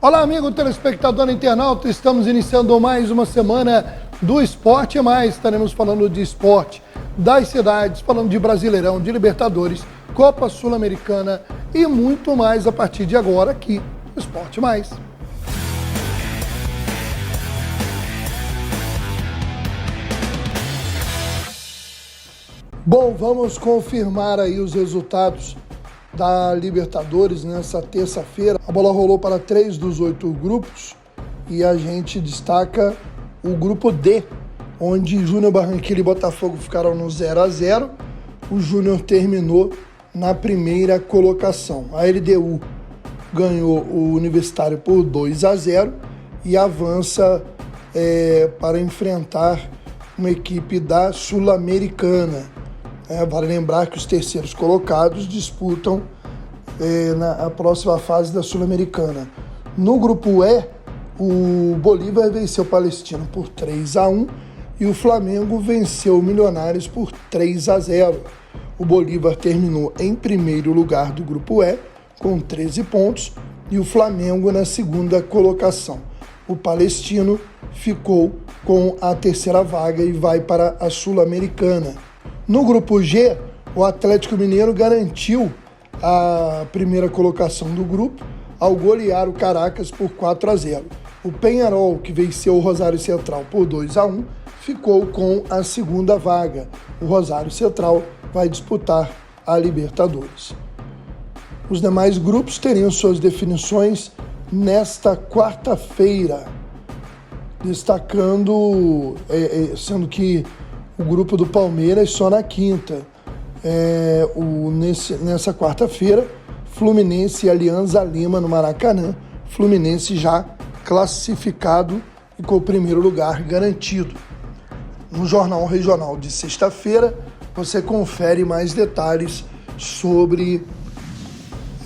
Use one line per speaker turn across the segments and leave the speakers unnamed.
Olá, amigo telespectador internauta, estamos iniciando mais uma semana do Esporte Mais. Estaremos falando de esporte, das cidades, falando de Brasileirão, de Libertadores, Copa Sul-Americana e muito mais a partir de agora aqui no Esporte Mais. Bom, vamos confirmar aí os resultados da Libertadores nessa terça-feira. A bola rolou para 3 dos 8 grupos e a gente destaca o grupo D, onde Júnior Barranquilla e Botafogo ficaram no 0-0. O Júnior terminou na primeira colocação. A LDU ganhou o Universitário por 2-0 e avança para enfrentar uma equipe da Sul-Americana. Vale lembrar que os terceiros colocados disputam na próxima fase da Sul-Americana. No grupo E, o Bolívar venceu o Palestino por 3-1 e o Flamengo venceu o Milionários por 3-0. O Bolívar terminou em primeiro lugar do grupo E, com 13 pontos, e o Flamengo na segunda colocação. O Palestino ficou com a terceira vaga e vai para a Sul-Americana. No grupo G, o Atlético Mineiro garantiu a primeira colocação do grupo ao golear o Caracas por 4-0. O Peñarol, que venceu o Rosário Central por 2-1, ficou com a segunda vaga. O Rosário Central vai disputar a Libertadores. Os demais grupos teriam suas definições nesta quarta-feira, destacando, sendo que o grupo do Palmeiras só na quinta. Nessa quarta-feira, Fluminense e Alianza Lima no Maracanã. Fluminense já classificado e com o primeiro lugar garantido. No Jornal Regional de sexta-feira, você confere mais detalhes sobre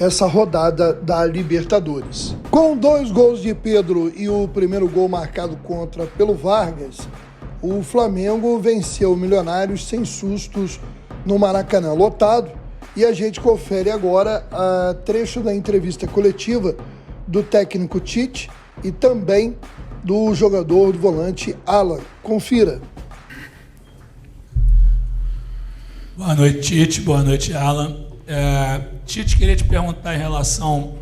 essa rodada da Libertadores. Com 2 gols de Pedro e o primeiro gol marcado contra pelo Vargas, o Flamengo venceu o Milionários sem sustos no Maracanã lotado, e a gente confere agora a trecho da entrevista coletiva do técnico Tite e também do jogador do volante Alan. Confira.
Boa noite, Tite. Boa noite, Alan. Tite, queria te perguntar em relação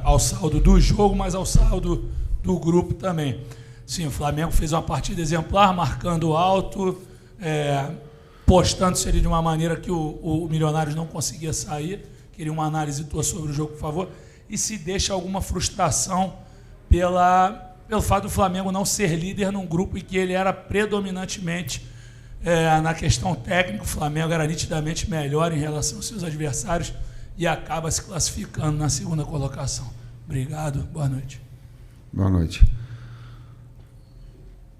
ao saldo do jogo, mas ao saldo do grupo também. Sim, o Flamengo fez uma partida exemplar, marcando alto, postando-se ali de uma maneira que o Milionários não conseguia sair. Queria uma análise tua sobre o jogo, por favor. E se deixa alguma frustração pelo fato do Flamengo não ser líder num grupo em que ele era predominantemente, na questão técnica, o Flamengo era nitidamente melhor em relação aos seus adversários e acaba se classificando na segunda colocação. Obrigado, boa noite.
Boa noite.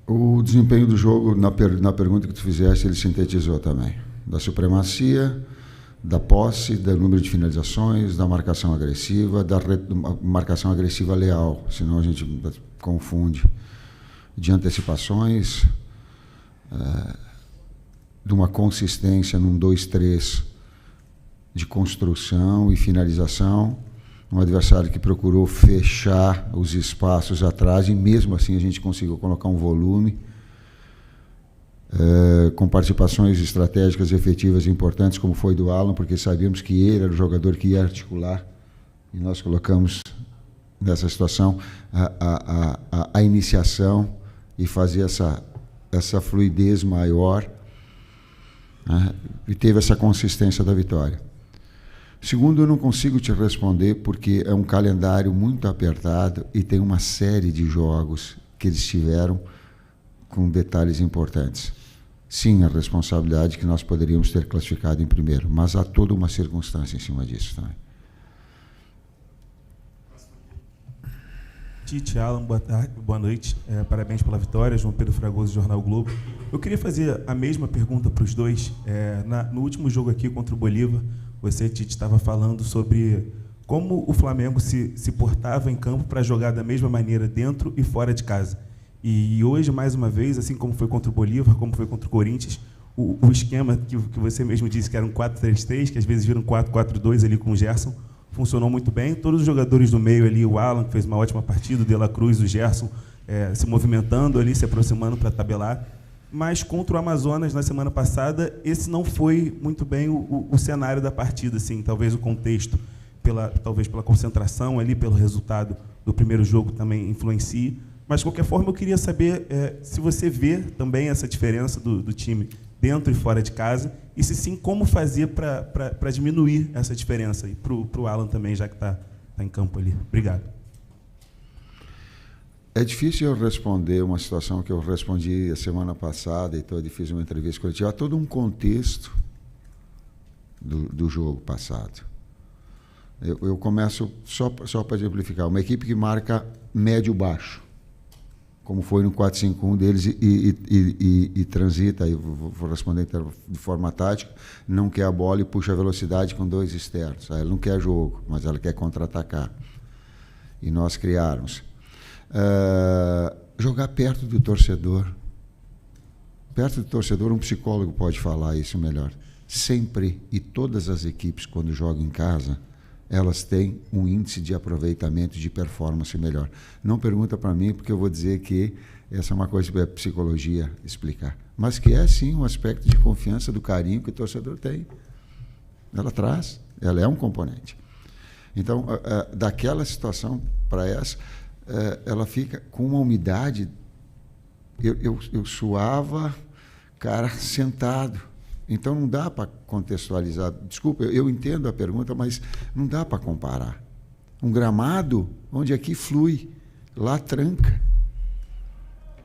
O desempenho do jogo, na pergunta que tu fizeste, ele sintetizou também. Da supremacia, da posse, do número de finalizações, da marcação agressiva, da marcação agressiva leal, senão a gente confunde, de antecipações, de uma consistência num 2-3 de construção e finalização. Um adversário que procurou fechar os espaços atrás e mesmo assim a gente conseguiu colocar um volume com participações estratégicas efetivas e importantes, como foi do Alan, porque sabíamos que ele era o jogador que ia articular e nós colocamos nessa situação a iniciação e fazer essa fluidez maior, né? E teve essa consistência da vitória. Segundo, eu não consigo te responder porque é um calendário muito apertado e tem uma série de jogos que eles tiveram com detalhes importantes. Sim, a responsabilidade que nós poderíamos ter classificado em primeiro, mas há toda uma circunstância em cima disso também.
Tite, Alan, boa tarde, boa noite. Parabéns pela vitória, João Pedro Fragoso, Jornal Globo. Eu queria fazer a mesma pergunta para os dois. No último jogo aqui contra o Bolívar, você, Tite, estava falando sobre como o Flamengo se portava em campo para jogar da mesma maneira dentro e fora de casa. E hoje, mais uma vez, assim como foi contra o Bolívar, como foi contra o Corinthians, o esquema que você mesmo disse que era um 4-3-3, que às vezes vira um 4-4-2 ali com o Gerson, funcionou muito bem. Todos os jogadores do meio ali, o Alan, que fez uma ótima partida, o De La Cruz, o Gerson, se movimentando ali, se aproximando para tabelar. Mas contra o Amazonas, na semana passada, esse não foi muito bem o cenário da partida, assim, talvez o contexto, talvez pela concentração ali, pelo resultado do primeiro jogo também influencie. Mas, de qualquer forma, eu queria saber se você vê também essa diferença do time dentro e fora de casa, e se sim, como fazer para diminuir essa diferença, e para o Alan também, já que está em campo ali. Obrigado.
É difícil eu responder uma situação que eu respondi a semana passada, e fiz uma entrevista coletiva. Há todo um contexto do jogo passado. Eu começo só para exemplificar. Uma equipe que marca médio-baixo, como foi no 4-5-1 deles, e transita, aí vou responder de forma tática, não quer a bola e puxa a velocidade com 2 externos. Ela não quer jogo, mas ela quer contra-atacar. E nós criarmos. Jogar perto do torcedor. Perto do torcedor, um psicólogo pode falar isso melhor. Sempre, e todas as equipes, quando jogam em casa, elas têm um índice de aproveitamento, de performance melhor. Não pergunta para mim, porque eu vou dizer que essa é uma coisa que é psicologia explicar. Mas que é, sim, um aspecto de confiança, do carinho que o torcedor tem. Ela traz, ela é um componente. Então, daquela situação para essa, ela fica com uma umidade. Eu suava, cara, sentado. Então, não dá para contextualizar. Desculpa, eu entendo a pergunta, mas não dá para comparar. Um gramado, onde aqui flui, lá tranca.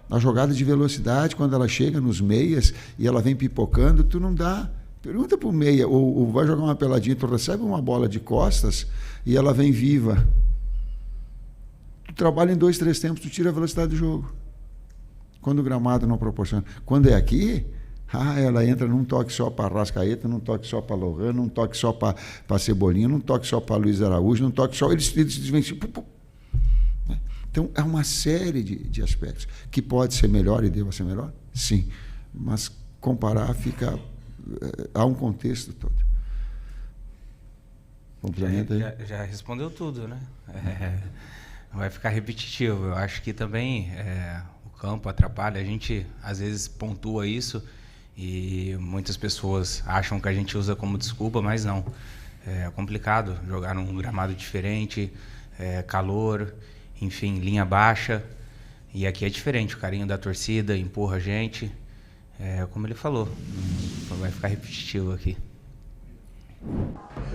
A jogada de velocidade, quando ela chega nos meias e ela vem pipocando, tu não dá. Pergunta para o meia, ou vai jogar uma peladinha, tu recebe uma bola de costas e ela vem viva. Tu trabalha em 2, 3 tempos, tu tira a velocidade do jogo. Quando o gramado não proporciona. Quando é aqui... ela entra num toque só para Arrascaeta, num toque só para Lohan, num toque só para Cebolinha, num toque só para Luiz Araújo, num toque só... Eles desvencem. Então, é uma série de aspectos que pode ser melhor e deva ser melhor, sim. Mas comparar fica... há um contexto todo. Complementa aí.
Já respondeu tudo, né? Não vai ficar repetitivo. Eu acho que também o campo atrapalha. A gente, às vezes, pontua isso, e muitas pessoas acham que a gente usa como desculpa, mas não. É complicado jogar num gramado diferente, calor, enfim, linha baixa. E aqui é diferente, o carinho da torcida empurra a gente. Como ele falou, não vai ficar repetitivo aqui.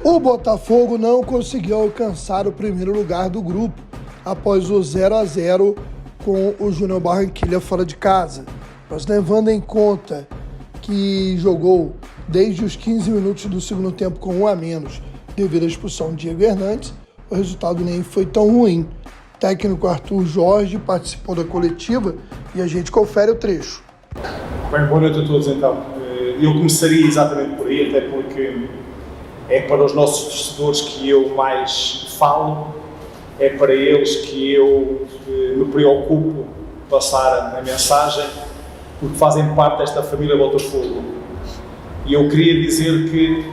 O Botafogo não conseguiu alcançar o primeiro lugar do grupo após o 0-0 com o Júnior Barranquilla fora de casa. Mas levando em conta que jogou desde os 15 minutos do segundo tempo com 1 a menos devido à expulsão de Diego Hernandes, o resultado nem foi tão ruim. O técnico Arthur Jorge participou da coletiva e a gente confere o trecho.
Bem, boa noite a todos então. Eu começaria exatamente por aí, até porque é para os nossos torcedores que eu mais falo, é para eles que eu me preocupo passar a mensagem, porque fazem parte desta família Botafogo. E eu queria dizer que,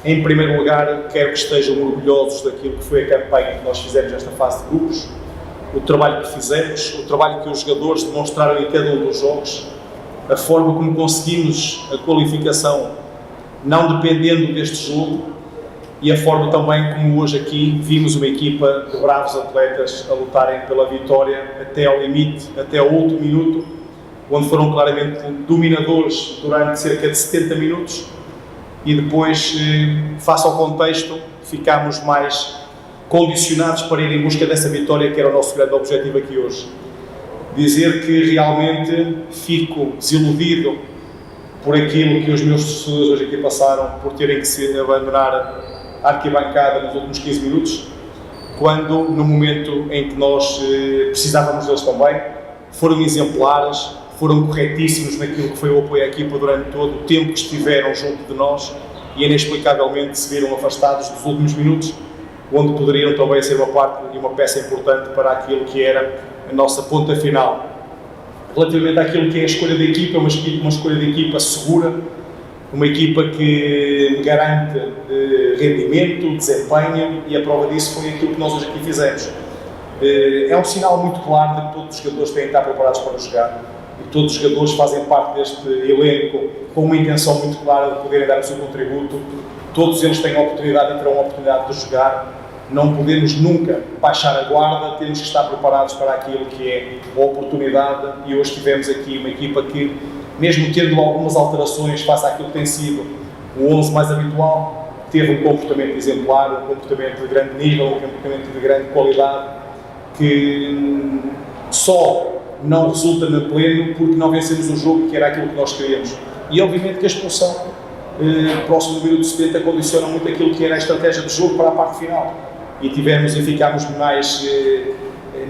em primeiro lugar, quero que estejam orgulhosos daquilo que foi a campanha que nós fizemos nesta fase de grupos, o trabalho que fizemos, o trabalho que os jogadores demonstraram em cada um dos jogos, a forma como conseguimos a qualificação não dependendo deste jogo, e a forma também como hoje aqui vimos uma equipa de bravos atletas a lutarem pela vitória até ao limite, até ao último minuto, onde foram claramente dominadores durante cerca de 70 minutos, e depois, face ao contexto, ficámos mais condicionados para ir em busca dessa vitória, que era o nosso grande objetivo aqui hoje. Dizer que realmente fico desiludido por aquilo que os meus torcedores hoje aqui passaram, por terem que se abandonar a arquibancada nos últimos 15 minutos, quando, no momento em que nós precisávamos deles também, foram exemplares, foram corretíssimos naquilo que foi o apoio à equipa durante todo o tempo que estiveram junto de nós, e inexplicavelmente se viram afastados dos últimos minutos, onde poderiam também ser uma parte e uma peça importante para aquilo que era a nossa ponta final. Relativamente àquilo que é a escolha da equipa, uma escolha de equipa segura, uma equipa que garante rendimento, desempenho, e a prova disso foi aquilo que nós hoje aqui fizemos. É um sinal muito claro de que todos os jogadores têm que estar preparados para jogar, e todos os jogadores fazem parte deste elenco com uma intenção muito clara de poderem dar o seu contributo. Todos eles têm a oportunidade e terão a oportunidade de jogar. Não podemos nunca baixar a guarda, temos que estar preparados para aquilo que é a oportunidade, e hoje tivemos aqui uma equipa que, mesmo tendo algumas alterações face àquilo que tem sido o 11 mais habitual, teve um comportamento exemplar, um comportamento de grande nível, um comportamento de grande qualidade, que só não resulta no pleno porque não vencemos o jogo, que era aquilo que nós queríamos. E obviamente que a expulsão próximo do minuto 70 condiciona muito aquilo que era a estratégia de jogo para a parte final, e tivemos e ficámos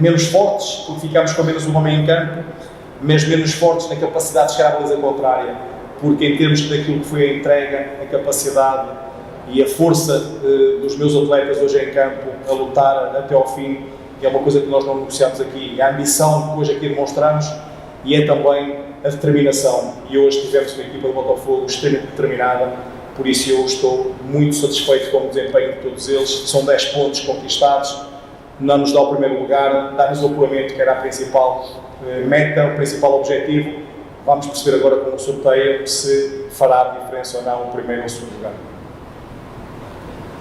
menos fortes, porque ficámos com menos um homem em campo, mas menos fortes na capacidade de chegar à baliza contrária, porque em termos daquilo que foi a entrega, a capacidade e a força dos meus atletas hoje em campo a lutar até ao fim, é uma coisa que nós não negociamos aqui. A ambição que hoje aqui demonstramos, e é também a determinação. E hoje tivemos uma equipa de Botafogo extremamente determinada, por isso eu estou muito satisfeito com o desempenho de todos eles. São 10 pontos conquistados, não nos dá o primeiro lugar, dá-nos o apuramento, que era a principal meta, o principal objetivo. Vamos perceber agora com o sorteio se fará diferença ou não o primeiro ou o segundo lugar.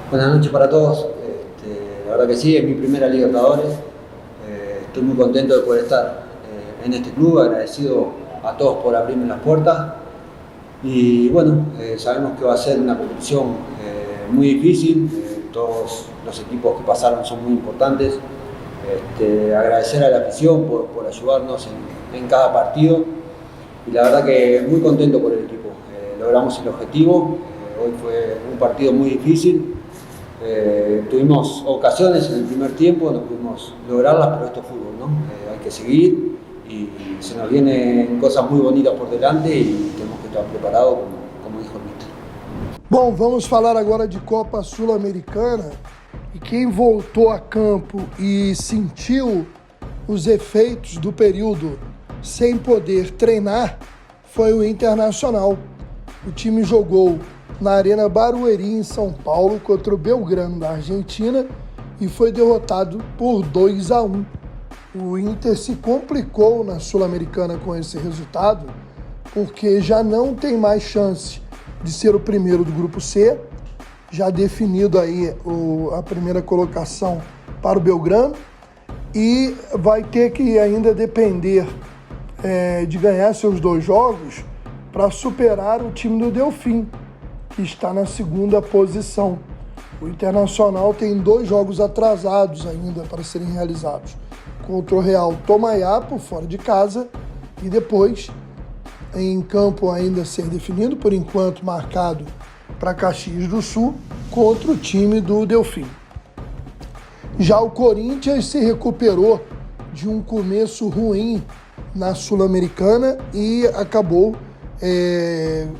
Buenas noches para todos. La verdad que sí, es mi primera Libertadores. Estoy muy contento de poder estar en este club, agradecido a todos por abrirme las puertas. Y bueno, sabemos que va a ser una competición muy difícil. Todos los equipos que pasaron son muy importantes. Agradecer a la afición por ayudarnos en cada partido. Y la verdad que muy contento por el equipo. Logramos el objetivo. Hoy fue un partido muy difícil. Tuvimos ocasiones en el primer tiempo, no pudimos lograrlas, pero esto es fútbol, ¿no? Hay que seguir y se nos vienen cosas muy bonitas por delante y tenemos que estar preparados, como dijo el míster.
Bom, vamos falar agora de Copa Sul-Americana, e quem voltou a campo e sentiu os efeitos do período sem poder treinar foi o Internacional. O time jogou na Arena Barueri, em São Paulo, contra o Belgrano, da Argentina, e foi derrotado por 2-1. O Inter se complicou na Sul-Americana com esse resultado, porque já não tem mais chance de ser o primeiro do Grupo C, já definido aí a primeira colocação para o Belgrano, e vai ter que ainda depender de ganhar seus 2 jogos para superar o time do Delfim, que está na segunda posição. O Internacional tem 2 jogos atrasados ainda para serem realizados, contra o Real Tomayapo, fora de casa, e depois em campo ainda a ser definido, por enquanto marcado para Caxias do Sul, contra o time do Delfim. Já o Corinthians se recuperou de um começo ruim na Sul-Americana e acabou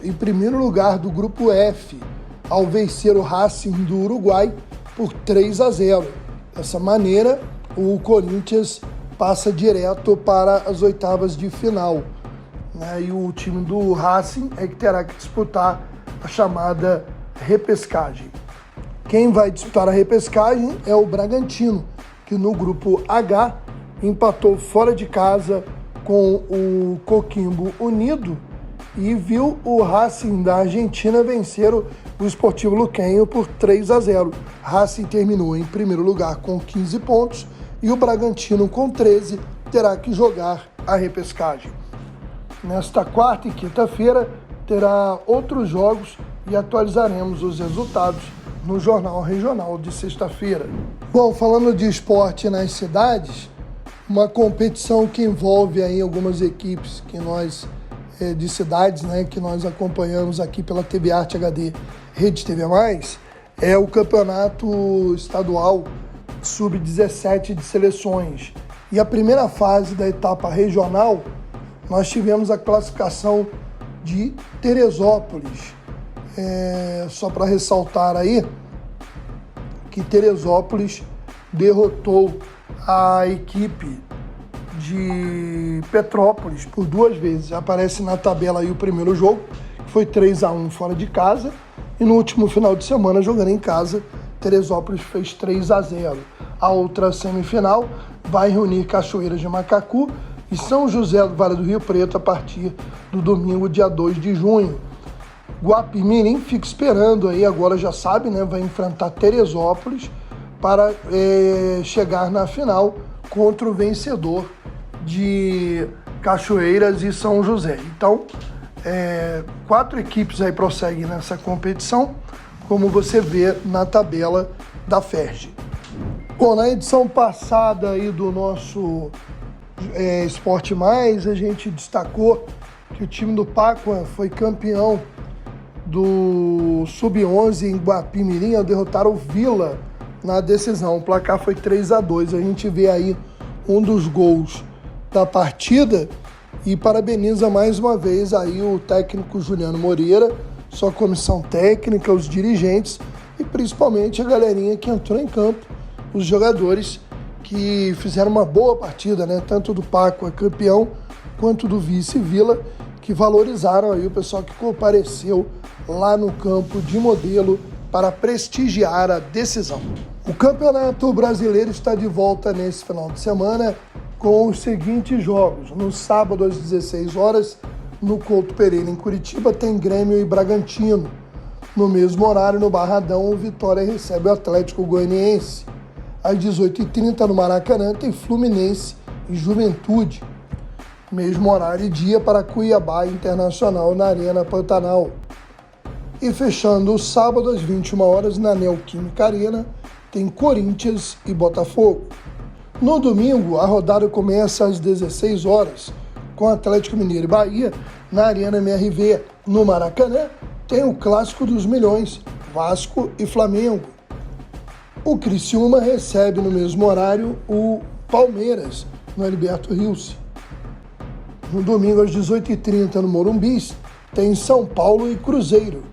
em primeiro lugar do Grupo F, ao vencer o Racing do Uruguai por 3-0. Dessa maneira, o Corinthians passa direto para as oitavas de final, né? E o time do Racing é que terá que disputar a chamada repescagem. Quem vai disputar a repescagem é o Bragantino, que no Grupo H empatou fora de casa com o Coquimbo Unido e viu o Racing da Argentina vencer o Sportivo Luquenho por 3-0. Racing terminou em primeiro lugar com 15 pontos e o Bragantino, com 13, terá que jogar a repescagem. Nesta quarta e quinta-feira terá outros jogos e atualizaremos os resultados no Jornal Regional de sexta-feira. Bom, falando de esporte nas cidades, uma competição que envolve aí algumas equipes que nós de cidades, né, que nós acompanhamos aqui pela TV Arte HD Rede TV+, é o Campeonato Estadual Sub-17 de Seleções. E a primeira fase da etapa regional, nós tivemos a classificação de Teresópolis. Só para ressaltar aí que Teresópolis derrotou a equipe de Petrópolis por 2 vezes. Aparece na tabela aí o primeiro jogo, foi 3-1 fora de casa, e no último final de semana, jogando em casa, Teresópolis fez 3-0. A outra semifinal vai reunir Cachoeiras de Macacu e São José do Vale do Rio Preto a partir do domingo, dia 2 de junho. Guapimirim fica esperando aí, agora já sabe, né? Vai enfrentar Teresópolis para chegar na final contra o vencedor de Cachoeiras e São José. Então, 4 equipes aí prosseguem nessa competição, como você vê na tabela da FERJ. Bom, na edição passada aí do nosso Esporte Mais, a gente destacou que o time do Pacua foi campeão do Sub-11 em Guapimirim ao derrotar o Vila na decisão. O placar foi 3-2. A gente vê aí um dos gols da partida e parabeniza mais uma vez aí o técnico Juliano Moreira, sua comissão técnica, os dirigentes e principalmente a galerinha que entrou em campo, os jogadores que fizeram uma boa partida, né? Tanto do Pacua campeão quanto do vice Vila, que valorizaram aí o pessoal que compareceu lá no campo de Modelo para prestigiar a decisão. O Campeonato Brasileiro está de volta nesse final de semana com os seguintes jogos. No sábado, às 16 horas, no Couto Pereira, em Curitiba, tem Grêmio e Bragantino. No mesmo horário, no Barradão, o Vitória recebe o Atlético Goianiense. Às 18h30, no Maracanã, tem Fluminense e Juventude. Mesmo horário e dia para Cuiabá Internacional na Arena Pantanal. E fechando o sábado, às 21 horas, na Neoquímica Arena, tem Corinthians e Botafogo. No domingo, a rodada começa às 16 horas, com Atlético Mineiro e Bahia, na Arena MRV. No Maracanã, tem o Clássico dos Milhões, Vasco e Flamengo. O Criciúma recebe no mesmo horário o Palmeiras, no Heriberto Rios. No domingo, às 18h30, no Morumbi, tem São Paulo e Cruzeiro.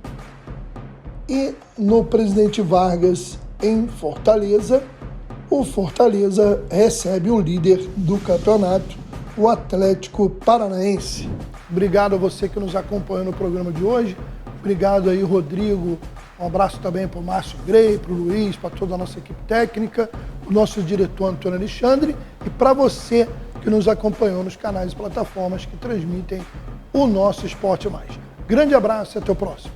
E no Presidente Vargas, em Fortaleza, o Fortaleza recebe o líder do campeonato, o Atlético Paranaense. Obrigado a você que nos acompanhou no programa de hoje. Obrigado aí, Rodrigo. Um abraço também para o Márcio Grey, para o Luiz, para toda a nossa equipe técnica, o nosso diretor Antônio Alexandre e para você que nos acompanhou nos canais e plataformas que transmitem o nosso Esporte Mais. Grande abraço e até o próximo.